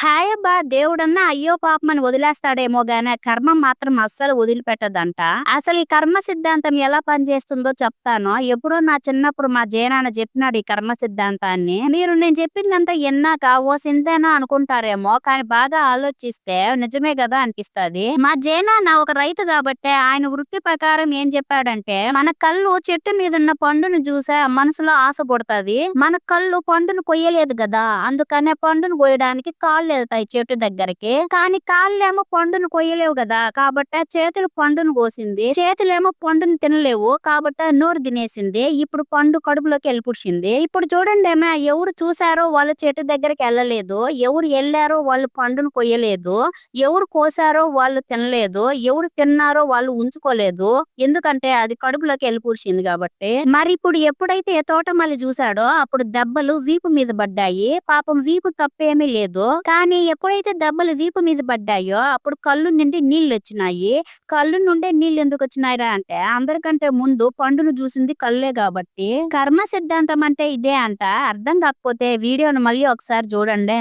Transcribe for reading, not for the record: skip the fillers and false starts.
Hi అబ్బా! దేవుడన్నా అయ్యో పాపమని వదిలేస్తాడేమో గాని, కర్మ మాత్రం అస్సలు వదిలిపెట్టదంట. అసలు ఈ కర్మ సిద్ధాంతం ఎలా పనిచేస్తుందో చెప్తాను. ఎప్పుడో నా చిన్నప్పుడు మా జేనాన్న చెప్పినాడు ఈ కర్మ సిద్ధాంతాన్ని. మీరు నేను చెప్పిందంతా ఇన్నాక ఓ సింతేనా అనుకుంటారేమో, కానీ బాగా ఆలోచిస్తే నిజమే గదా అనిపిస్తది. మా జేనాన్న ఒక రైతు గాబట్టే ఆయన వృత్తి ప్రకారం ఏం చెప్పాడంటే, మన కళ్ళు చెట్టు మీదున్న పండును చూసే మనసులో ఆశ పుడతది. మన కళ్ళు పండును కొయ్యలేదు గదా! అందుకనే పండును కోయడానికి కాళ్ళెళ్తాయి చెట్టు దగ్గరికి. కానీ కాళ్ళేమో పండును కొయ్యలేవు గదా! కాబట్టే చేతులు పండును కోసింది. చేతులేమో పండుని తినలేవు. కాబట్టే నోరు తినేసింది. ఇప్పుడు పండు కడుపులోకి ఎళ్ళిపుడ్చింది. ఇప్పుడు చూడండేమే ఎవరు చూసారో వాళ్ళు చెట్టు దగ్గరికెళ్ళలేదు. ఎవరు ఎళ్లారో వాళ్ళు పండును కొయ్యలేదు. ఎవరు కోసారో వాళ్ళు తినలేదు. ఎవరు తిన్నారో వాళ్ళు ఉంచుకోలేదు. ఎందుకంటే అది కడుపులోకి ఎళ్ళిపుడ్చింది గాబట్టి. మరిప్పుడు ఎప్పుడైతే తోటమాలి చూసాడో అప్పుడు దెబ్బలు వీపు మీద పడ్డాయి. పాపం వీపు తప్పేమీ లేదు. కానీ ఎప్పుడైతే దెబ్బలు వీపు మీద పడ్డాయో అప్పుడు కళ్ళు నుండి నీళ్లొచ్చినాయి. కళ్ళు నుండే నీళ్లెందుకొచ్చినాయిరా అంటే అందరికంటే ముందు పండును చూసింది కళ్ళే గాబట్టి. కర్మ సిద్ధాంతం అంటే ఇదే అంట. అర్థం కాకపోతే వీడియోను మళ్ళీ ఒకసారి చూడండి.